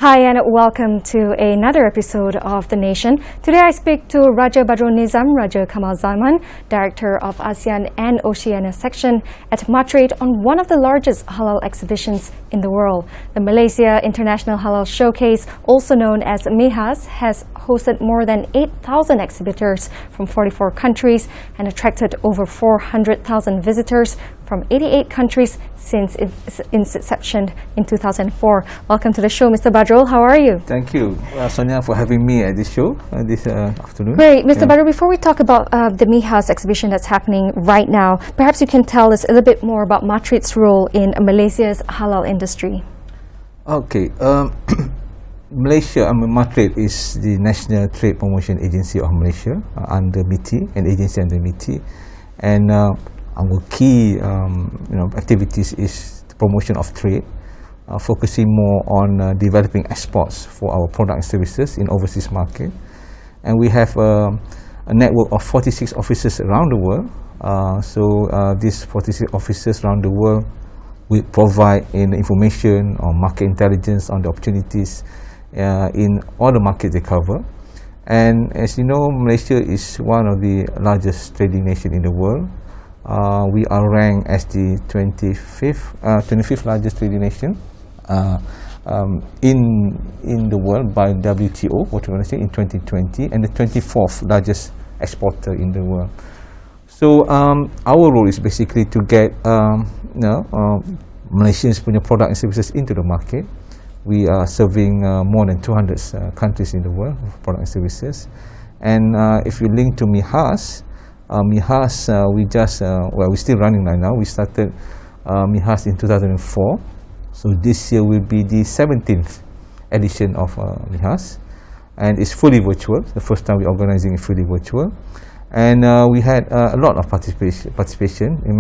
Hi and welcome to another episode of The Nation. Today I speak to Raja Badrulnizam, Raja Kamalzaman, Director of ASEAN and Oceania section at MATRADE on one of the largest halal exhibitions in the world. The Malaysia International Halal Showcase, also known as MIHAS, has hosted more than 8,000 exhibitors from 44 countries and attracted over 400,000 visitors from 88 countries since its inception in 2004. Welcome to the show, Mr. Badrul. How are you? Thank you, Sonia, for having me at this show this afternoon. Great. Mr. Badrul, before we talk about the MIHAS exhibition that's happening right now, perhaps you can tell us a little bit more about MATRADE's role in Malaysia's halal industry. Okay. Malaysia, MATRADE is the National Trade Promotion Agency of Malaysia under MITI, an agency under MITI. And our key activities is the promotion of trade, focusing more on developing exports for our product and services in overseas market. And we have a network of 46 offices around the world. These 46 offices around the world will provide information on market intelligence on the opportunities in all the markets they cover. And as you know, Malaysia is one of the largest trading nations in the world. We are ranked as the 25th largest trading nation in the world by WTO, in 2020, and the 24th largest exporter in the world. So our role is basically to get Malaysians' product and services into the market. We are serving more than 200 countries in the world with product and services. And if you link to MIHAS, we're still running right now. We started MIHAS in 2004. So this year will be the 17th edition of MIHAS. And it's fully virtual. The first time we're organizing it fully virtual. And we had a lot of participation in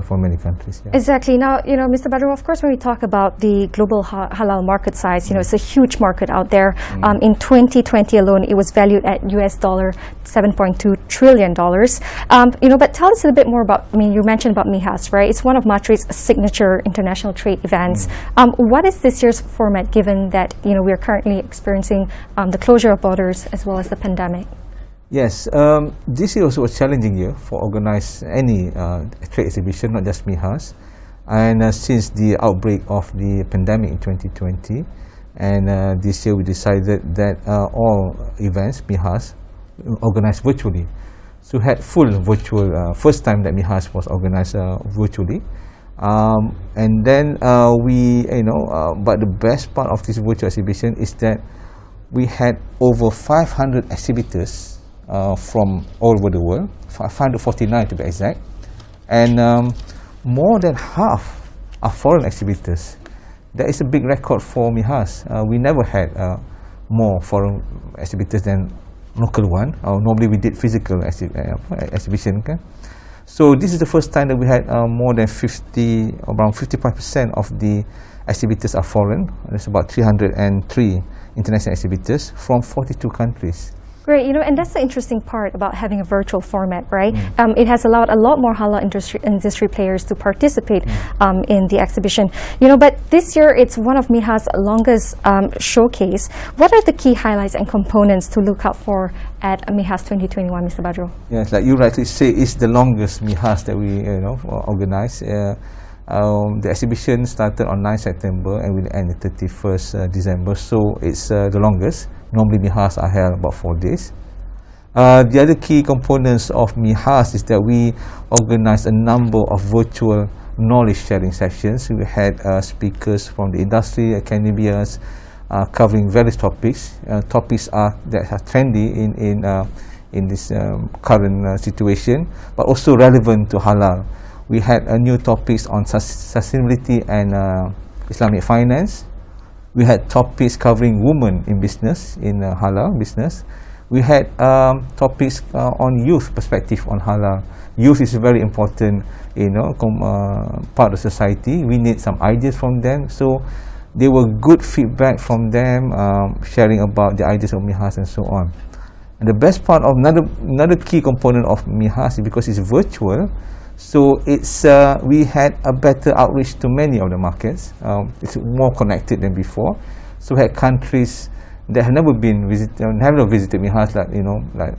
from many countries. Yeah. Exactly. Now, Mr. Badrul, of course, when we talk about the global halal market size, it's a huge market out there. In 2020 alone, it was valued at US $7.2 trillion. But tell us a little bit more about, you mentioned about MIHAS, right? It's one of MATRADE's signature international trade events. What is this year's format, given that, we're currently experiencing the closure of borders as well as the pandemic? Yes, this year also was a challenging year for organize any trade exhibition, not just MIHAS. And since the outbreak of the pandemic in 2020, and this year we decided that all events, MIHAS, organized virtually. So had full virtual, first time that MIHAS was organized virtually. And then but the best part of this virtual exhibition is that we had over 500 exhibitors from all over the world, 549 to be exact, and more than half are foreign exhibitors. That is a big record for MIHAS. We never had more foreign exhibitors than local one. Normally we did physical exhibition. Okay? So this is the first time that we had more than around 55% of the exhibitors are foreign. There's about 303 international exhibitors from 42 countries. Great, and that's the interesting part about having a virtual format, right? It has allowed a lot more halal industry players to participate in the exhibition. But this year it's one of MIHAS' longest showcase. What are the key highlights and components to look out for at MIHAS 2021, Mr. Badrul? Yes, like you rightly say, it's the longest MIHAS that we organize. The exhibition started on 9 September and will end the 31st December, so it's the longest. Normally MIHAS are held about 4 days. The other key components of MIHAS is that we organize a number of virtual knowledge sharing sessions. We had speakers from the industry, academia, covering various topics. Topics that are trendy in this current situation, but also relevant to halal. We had new topics on sustainability and Islamic finance, We had topics covering women in business, in halal business. We had topics on youth perspective on halal. Youth is a very important, part of society. We need some ideas from them. So there were good feedback from them, sharing about the ideas of MIHAS and so on. And the best part of another key component of MIHAS is because it's virtual. So we had a better outreach to many of the markets. It's more connected than before. So we had countries that have never visited MIHAS, like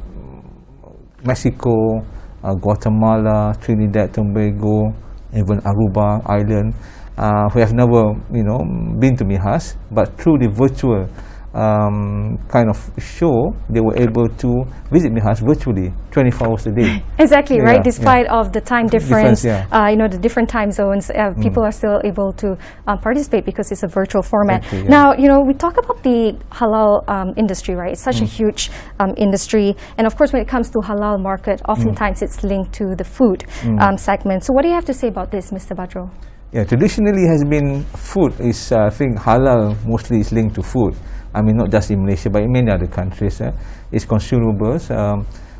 Mexico, Guatemala, Trinidad, Tobago, even Aruba Island, who have never, been to MIHAS, but through the virtual kind of show, they were able to visit MIHAS virtually, 24 hours a day. Exactly, right? Despite of the time difference, the different time zones, people are still able to participate because it's a virtual format. Exactly, Now, we talk about the halal industry, right? It's such a huge industry. And of course, when it comes to halal market, oftentimes it's linked to the food segment. So what do you have to say about this, Mr. Badrul? Yeah, traditionally has been food is, I think halal mostly is linked to food. I mean, not just in Malaysia, but in many other countries. It's consumables.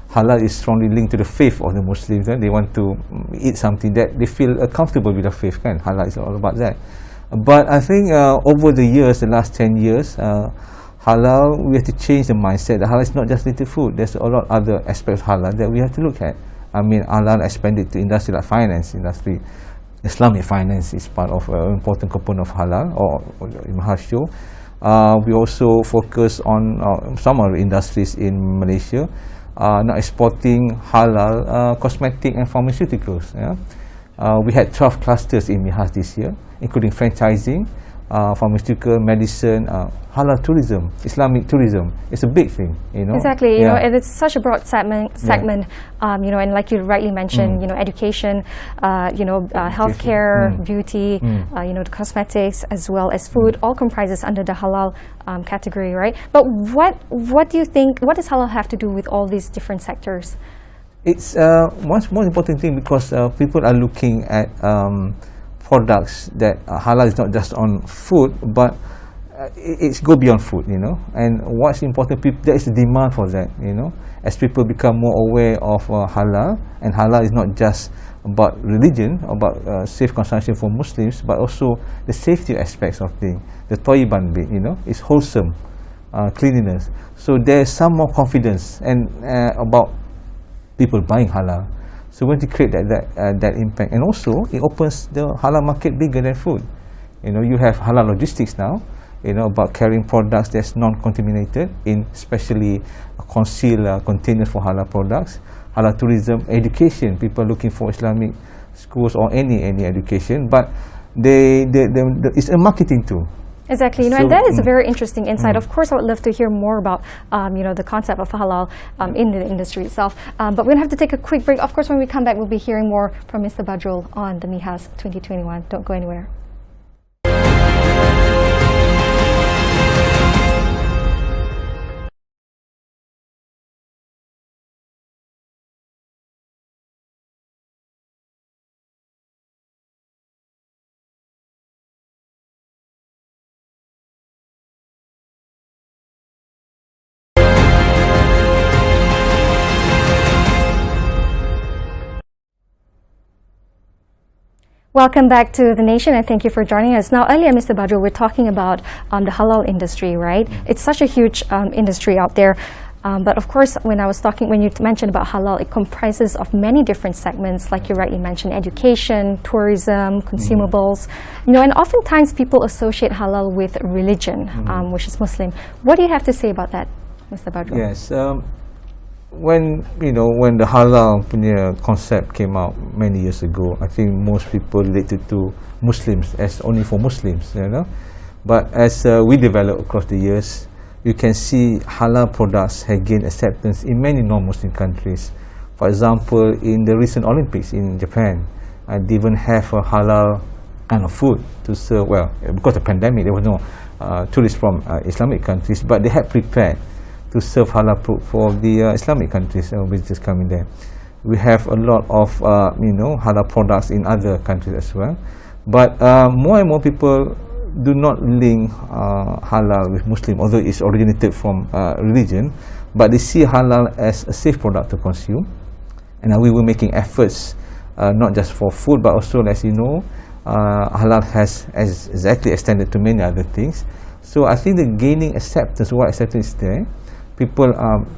Halal is strongly linked to the faith of the Muslims. They want to eat something that they feel comfortable with the faith. Halal is all about that. But I think over the years, the last 10 years, halal, we have to change the mindset. Halal is not just linked to food. There's a lot of other aspects of halal that we have to look at. I mean, halal expanded to industry like finance industry. Islamic finance is part of an important component of halal or MIHAS show. We also focus on some other industries in Malaysia, now exporting halal cosmetic and pharmaceuticals. We had 12 clusters in MIHAS this year, including franchising, pharmaceutical, medicine, halal tourism, Islamic tourism. It's a big thing, Exactly, and it's such a broad segment, and like you rightly mentioned, education, healthcare, beauty, the cosmetics, as well as food, all comprises under the halal category, right? But what do you think, what does halal have to do with all these different sectors? It's one more important thing because people are looking at products that halal is not just on food, but it's go beyond food, and what's important, there is a demand for that, as people become more aware of halal, and halal is not just about religion, about safe consumption for Muslims, but also the safety aspects of things, the toyiban bit, it's wholesome, cleanliness. So there's some more confidence and about people buying halal. So we want to create that impact, and also it opens the halal market bigger than food. You have halal logistics now, about carrying products that's non-contaminated in especially concealed containers for halal products. Halal tourism, education, people looking for Islamic schools or any education, but it's a marketing tool. Exactly, and that is a very interesting insight. Of course, I would love to hear more about, the concept of halal in the industry itself. But we're going to have to take a quick break. Of course, when we come back, we'll be hearing more from Mr. Badrul on the MIHAS 2021. Don't go anywhere. Welcome back to The Nation, and thank you for joining us. Now, earlier, Mr. Badrul, we're talking about the halal industry, right? It's such a huge industry out there. But of course, when you mentioned about halal, it comprises of many different segments, like you rightly mentioned, education, tourism, consumables. And oftentimes people associate halal with religion, which is Muslim. What do you have to say about that, Mr. Badrul? Yes. When the halal punya concept came out many years ago, I think most people related to Muslims as only for Muslims, But as we develop across the years, you can see halal products have gained acceptance in many non-Muslim countries. For example, in the recent Olympics in Japan, they even have a halal kind of food to serve. Well, because of the pandemic, there was no tourists from Islamic countries, but they had prepared to serve halal food for the Islamic countries, visitors coming there. We have a lot of halal products in other countries as well. But more and more people do not link halal with Muslim, although it's originated from religion, but they see halal as a safe product to consume. And we were making efforts not just for food, but also, as you know, halal has exactly extended to many other things. So I think the gaining acceptance, what acceptance is there, people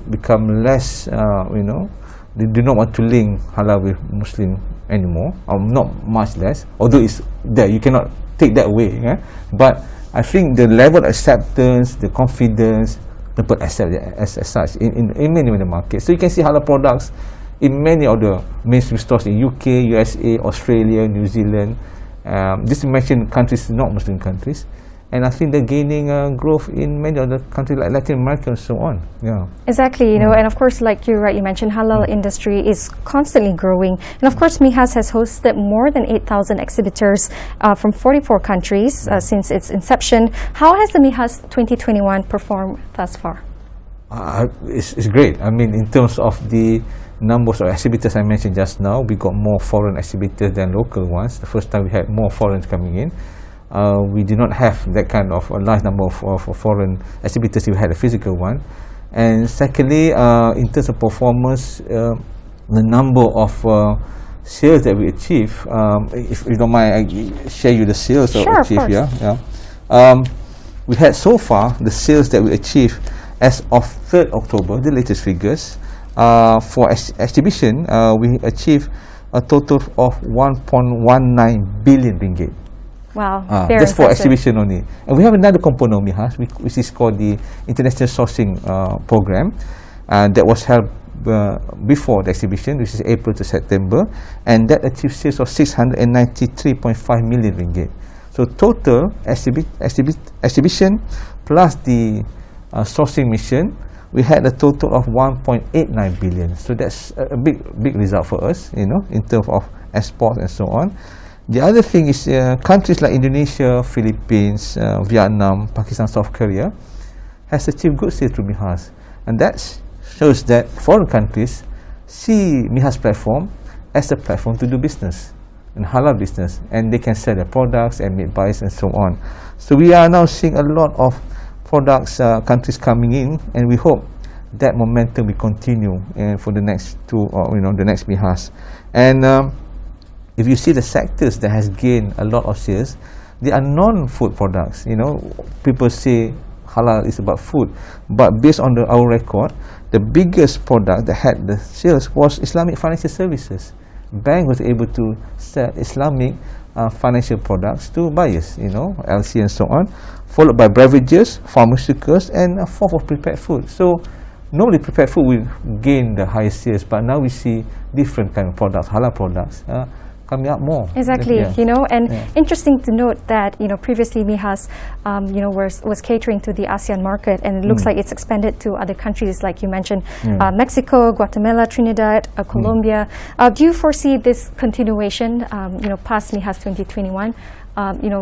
become less, they do not want to link halal with Muslim anymore, or not much less, although it's there, you cannot take that away. But I think the level of acceptance, the confidence, people accept it as such in many of the markets. So you can see halal products in many of the mainstream stores in UK, USA, Australia, New Zealand. Just to mention countries, not Muslim countries. And I think they're gaining growth in many other countries like Latin America and so on. Yeah. Exactly, and of course, like you mentioned, halal industry is constantly growing. And of course, MIHAS has hosted more than 8,000 exhibitors from 44 countries since its inception. How has the MIHAS 2021 performed thus far? It's great. I mean, in terms of the numbers of exhibitors I mentioned just now, we got more foreign exhibitors than local ones. The first time we had more foreigners coming in. We did not have that kind of a large number of foreign exhibitors if we had a physical one. And secondly, in terms of performance, the number of sales that we achieve, if you don't mind, I share you the sales that we achieved. We had so far the sales that we achieved as of 3rd October, the latest figures. For exhibition, we achieved a total of 1.19 billion ringgit. Wow, that's for exhibition only. And we have another component of MIHAS, which is called the International Sourcing Program, that was held before the exhibition, which is April to September, and that achieved sales of 693.5 million ringgit. So total exhibition plus the sourcing mission, we had a total of 1.89 billion. So that's a big result for us, in terms of export and so on. The other thing is countries like Indonesia, Philippines, Vietnam, Pakistan, South Korea has achieved good sales through MIHAS. And that shows that foreign countries see MIHAS platform as a platform to do business, and halal business, and they can sell their products and make buys and so on. So we are now seeing a lot of products, countries coming in, and we hope that momentum will continue for the next the next MIHAS. And if you see the sectors that has gained a lot of sales, they are non-food products. People say halal is about food, but based on our record, the biggest product that had the sales was Islamic financial services. Bank was able to sell Islamic financial products to buyers, LC and so on, followed by beverages, pharmaceuticals, and fourth of prepared food. So normally prepared food will gain the highest sales, but now we see different kind of products, halal products, coming up more. Exactly, interesting to note that previously MIHAS was catering to the ASEAN market, and it looks like it's expanded to other countries like you mentioned, Mexico, Guatemala, Trinidad, Colombia. Do you foresee this continuation past MIHAS 2021?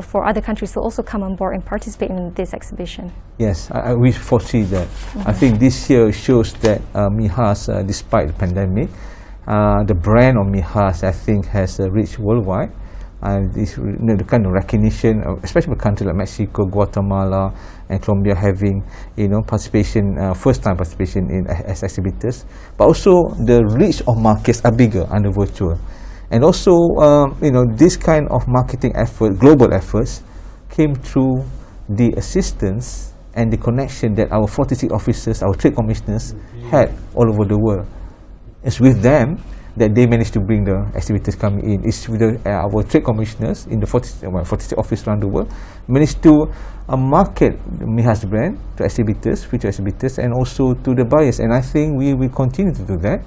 For other countries to also come on board and participate in this exhibition? Yes, we foresee that. I think this year shows that MIHAS, despite the pandemic, the brand of MIHAS, I think, has reached worldwide. This, the kind of recognition, especially for countries like Mexico, Guatemala, and Colombia having, participation, first-time participation as exhibitors. But also, the reach of markets are bigger under virtual. And also, this kind of marketing effort, global efforts, came through the assistance and the connection that our 46 officers, our trade commissioners, had all over the world. It's with them that they managed to bring the exhibitors coming in. It's with our trade commissioners in the 46 offices around the world, managed to market the MIHAS brand to exhibitors, future exhibitors, and also to the buyers. And I think we will continue to do that.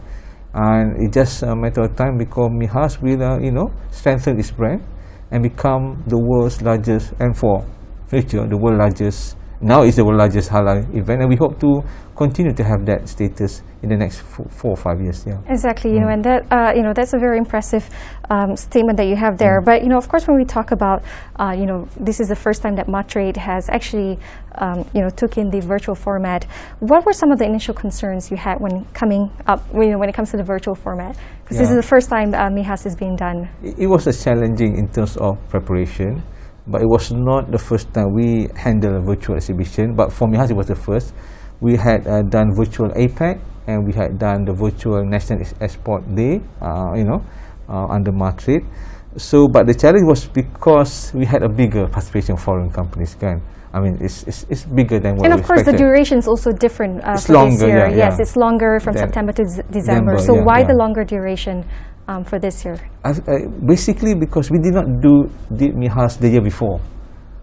And it's just a matter of time because MIHAS will, strengthen its brand and become the world's largest, and for future, the world's largest. Now it's the world's largest halal event, and we hope to continue to have that status in the next 4 or 5 years. Yeah. Exactly, and that that's a very impressive statement that you have there. But of course, when we talk about this is the first time that MATRADE has actually took in the virtual format. What were some of the initial concerns you had when coming up when it comes to the virtual format? Because this is the first time MIHAS is being done. It was challenging in terms of preparation. but it was not the first time we handled a virtual exhibition. But for MIHAS, it was the first. We had done virtual APEC, and we had done the virtual National Export Day, under MATRADE. So, but the challenge was because we had a bigger participation of foreign companies, kan? I mean, it's bigger than what we expected. And of course, the duration is also different it's for longer, this year. Yeah, yes, it's longer from September to December. So why the longer duration for this year? Basically, because we did not do MIHAS the year before.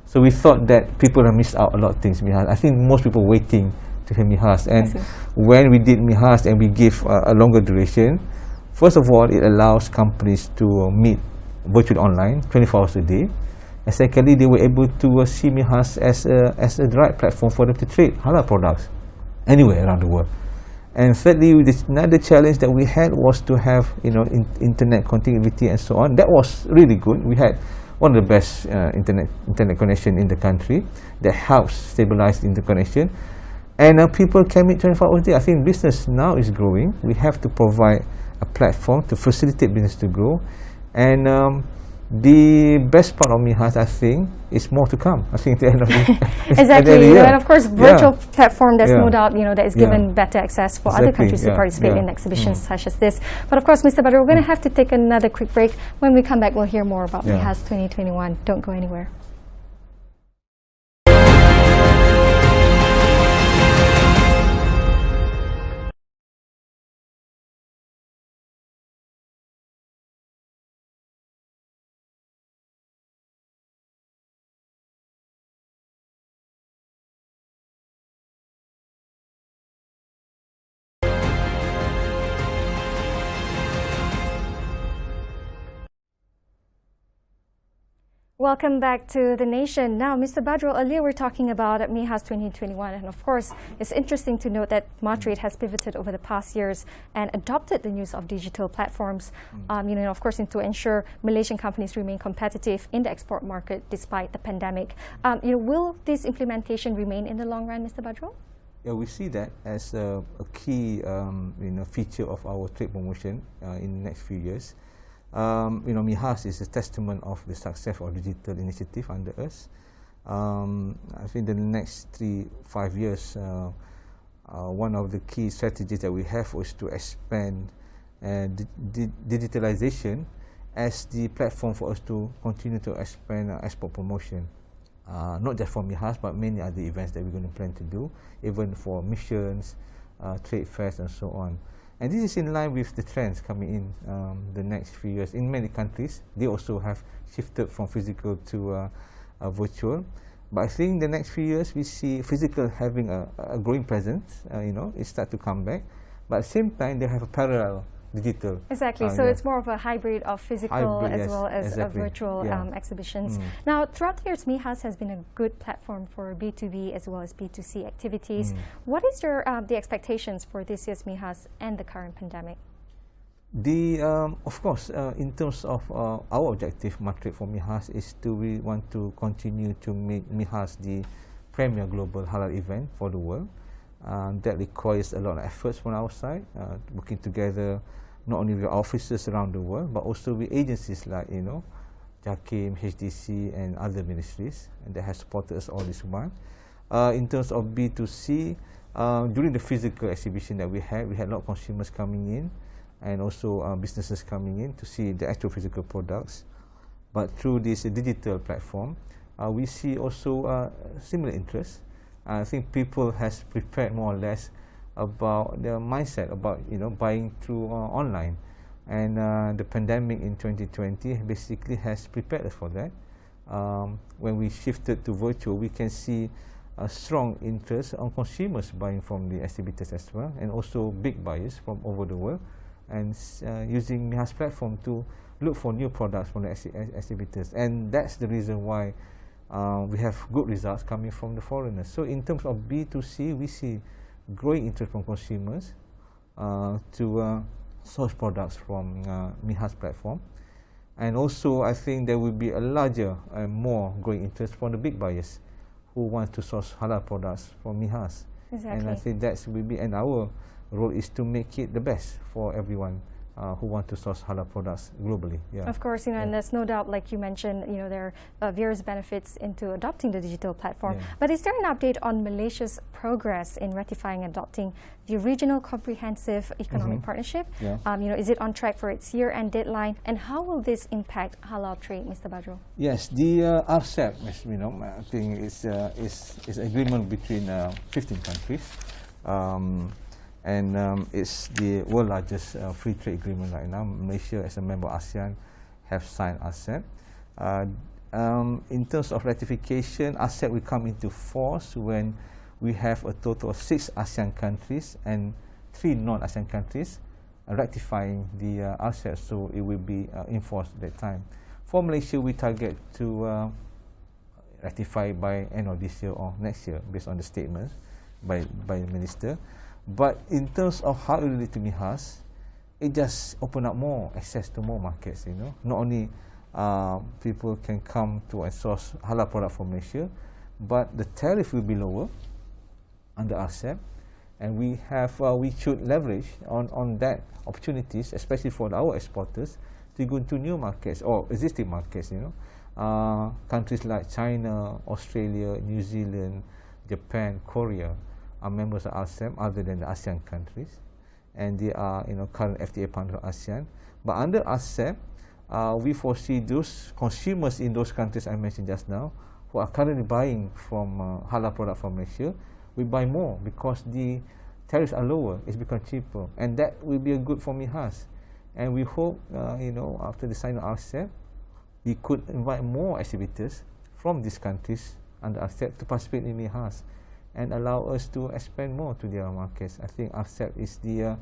So we thought that people have missed out a lot of things. MIHAS. I think most people waiting to hear MIHAS. And when we did MIHAS and we give a longer duration, first of all, it allows companies to meet virtually online, 24 hours a day. And secondly, they were able to see MIHAS as a right platform for them to trade halal products anywhere around the world. And thirdly, another challenge that we had was to have internet connectivity and so on. That was really good. We had one of the best internet connection in the country that helps stabilize the interconnection. And people can meet 24 hours a day. I think business now is growing. We have to provide a platform to facilitate business to grow. And the best part of MIHAS, I think, is more to come. I think at the end of the exactly, and of course, virtual platform. There's no doubt, that is given better access for other countries to participate in exhibitions such as this. But of course, Mr. Badr, we're going to have to take another quick break. When we come back, we'll hear more about MIHAS 2021. Don't go anywhere. Welcome back to The Nation. Now, Mr. Badr, earlier we were talking about MIHAS 2021, and of course, it's interesting to note that MATRADE has pivoted over the past years and adopted the use of digital platforms, of course, to ensure Malaysian companies remain competitive in the export market despite the pandemic. Will this implementation remain in the long run, Mr. Badr? Yeah, we see that as a key feature of our trade promotion in the next few years. MIHAS is a testament of the success of digital initiative under us. I think the next 3-5 years, one of the key strategies that we have is to expand digitalization as the platform for us to continue to expand export promotion. Not just for MIHAS, but many other events that we're going to plan to do, even for missions, trade fairs, and so on. And this is in line with the trends coming in the next few years. In many countries, they also have shifted from physical to virtual. But I think the next few years, we see physical having a growing presence. It starts to come back. But at the same time, they have a parallel digital. Exactly. So it's more of a hybrid of physical as well as virtual exhibitions. Now, throughout the years, MIHAS has been a good platform for B2B as well as B2C activities. What is your the expectations for this year's MIHAS and the current pandemic? Of course, in terms of our objective, MATRADE for MIHAS, is we want to continue to make MIHAS the premier global halal event for the world. That requires a lot of efforts from our side, working together not only with officers around the world, but also with agencies like, JAKIM, HDC, and other ministries, and that has supported us all this while. In terms of B2C, during the physical exhibition that we had a lot of consumers coming in, and also businesses coming in to see the actual physical products. But through this digital platform, we see also similar interest. I think people has prepared more or less about their mindset about buying through online, and the pandemic in 2020 basically has prepared us for that. When we shifted to virtual, we can see a strong interest on consumers buying from the exhibitors as well, and also big buyers from over the world, and using MIHAS platform to look for new products from the exhibitors, and that's the reason why we have good results coming from the foreigners. So in terms of B2C, we see growing interest from consumers to source products from MIHAS platform. And also, I think there will be a larger and more growing interest from the big buyers who want to source halal products from MIHAS. Exactly. And I think that's will be, and our role is to make it the best for everyone who want to source halal products globally. Yeah. Of course, and there's no doubt, like you mentioned, there are various benefits into adopting the digital platform. Yeah. But is there an update on Malaysia's progress in ratifying and adopting the Regional Comprehensive Economic Partnership? Yeah. Is it on track for its year-end deadline? And how will this impact halal trade, Mr. Badrul? Yes, the RCEP, as we know, I think is agreement between 15 countries. And it's the world's largest free trade agreement right now. Malaysia, as a member of ASEAN, have signed RCEP. In terms of ratification, RCEP will come into force when we have a total of 6 ASEAN countries and 3 non-ASEAN countries ratifying the RCEP, so it will be enforced at that time. For Malaysia, we target to ratify by end of this year or next year, based on the statement by the minister. But in terms of how it relates to MIHAS, it just open up more access to more markets. Not only people can come to and source halal product from Malaysia, but the tariff will be lower under RCEP, and we should leverage on that opportunities, especially for our exporters, to go into new markets or existing markets. Countries like China, Australia, New Zealand, Japan, Korea are members of RCEP other than the ASEAN countries, and they are current FTA partner of ASEAN. But under RCEP, we foresee those consumers in those countries I mentioned just now, who are currently buying from halal product from Malaysia, will buy more because the tariffs are lower. It's become cheaper, and that will be a good for MIHAS. And we hope, after the sign of RCEP, we could invite more exhibitors from these countries under RCEP to participate in MIHAS and allow us to expand more to their markets. I think RCEP is the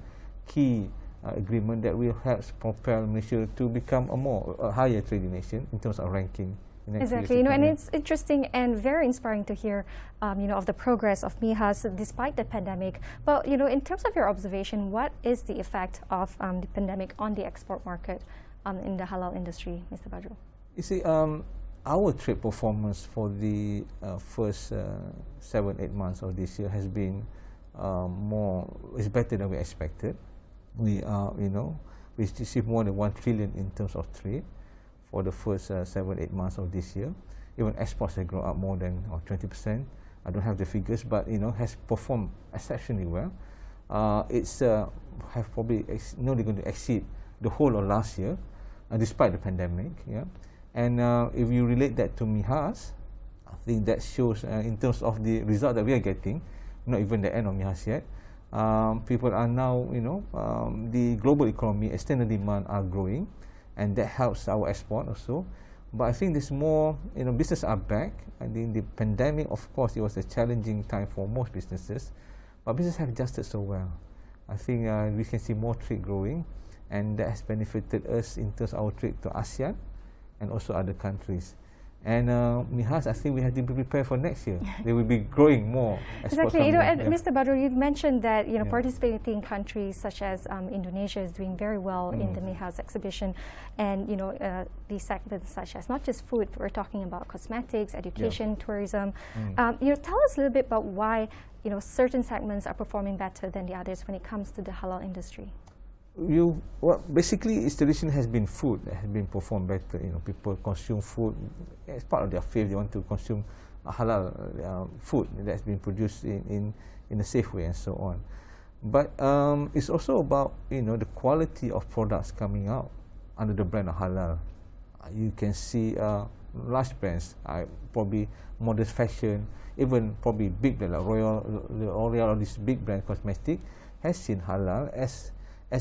key agreement that will help propel Malaysia to become a higher trading nation in terms of ranking. Exactly, and it's interesting and very inspiring to hear, of the progress of MIHAS despite the pandemic. But in terms of your observation, what is the effect of the pandemic on the export market in the halal industry, Mr. Badrul? You see, our trade performance for the first 7-8 months of this year has been is better than we expected. We received more than 1 trillion in terms of trade for the first 7-8 months of this year. Even exports have grown up more than 20%. I don't have the figures, but has performed exceptionally well. It's have probably they're going to exceed the whole of last year, despite the pandemic. Yeah. And if you relate that to MIHAS, I think that shows in terms of the result that we are getting, not even the end of MIHAS yet. People are now, the global economy, external demand are growing, and that helps our export also. But I think there's more, businesses are back. I think the pandemic, of course, it was a challenging time for most businesses, but businesses have adjusted so well. I think we can see more trade growing, and that has benefited us in terms of our trade to ASEAN and also other countries. And MIHAS, I think we have to be prepared for next year. They will be growing more. Exactly. And Mr. Badrul, you mentioned that participating countries such as Indonesia is doing very well in the MIHAS exhibition, and these segments such as not just food, we're talking about cosmetics, education, tourism. Tell us a little bit about why certain segments are performing better than the others when it comes to the halal industry. Basically, its tradition has been food that has been performed better. People consume food as part of their faith. They want to consume halal food that's been produced in a safe way and so on. But it's also about the quality of products coming out under the brand of halal. You can see large brands, probably modern fashion, even probably big brands like L'Oreal or this big brand cosmetic has seen halal as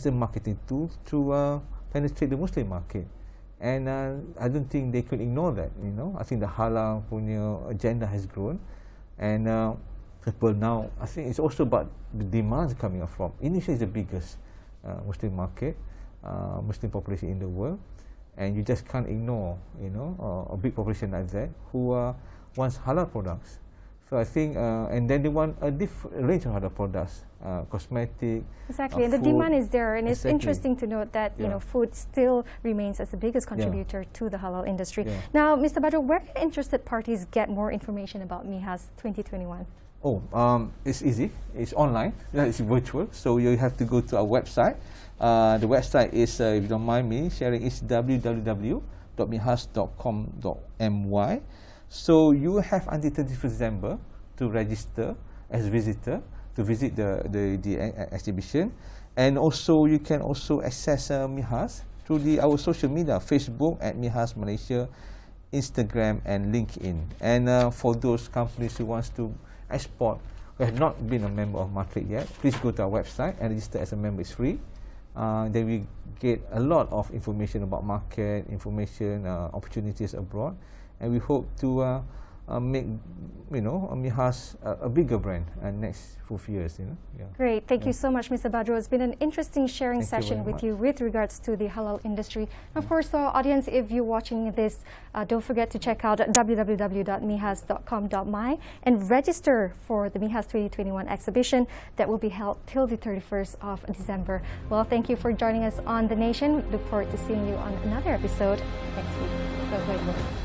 a marketing tool to penetrate the Muslim market. And I don't think they could ignore that. I think the halal punya agenda has grown, and people now, I think it's also about the demands coming up from. Indonesia is the biggest Muslim market, Muslim population in the world, and you just can't ignore a big population like that who wants halal products. So I think, and then they want a different range of other products, cosmetic. Exactly, and the demand is there, and it's interesting to note that food still remains as the biggest contributor to the halal industry. Now, Mr. Badrul, where can interested parties get more information about MIHAS 2021? It's easy. It's online. It's virtual. So you have to go to our website. The website is, if you don't mind me sharing, is www.mihas.com.my. So you have until 31st December to register as visitor to visit the exhibition, and also you can also access MIHAS through our social media, Facebook at MIHAS Malaysia, Instagram and LinkedIn. And for those companies who wants to export, who have not been a member of MATRADE yet, please go to our website and register as a member. It's free. Then we get a lot of information about market, information, opportunities abroad, and we hope to make MIHAS a bigger brand next 4 years. Yeah. Great, thank you so much, Mr. Badrul. It's been an interesting sharing Thank you session very with much. you with regards to the halal industry. Of course, audience, if you're watching this, don't forget to check out www.mihas.com.my and register for the MIHAS 2021 exhibition that will be held till the 31st of December. Well, thank you for joining us on The Nation. Look forward to seeing you on another episode next week. Have a great one.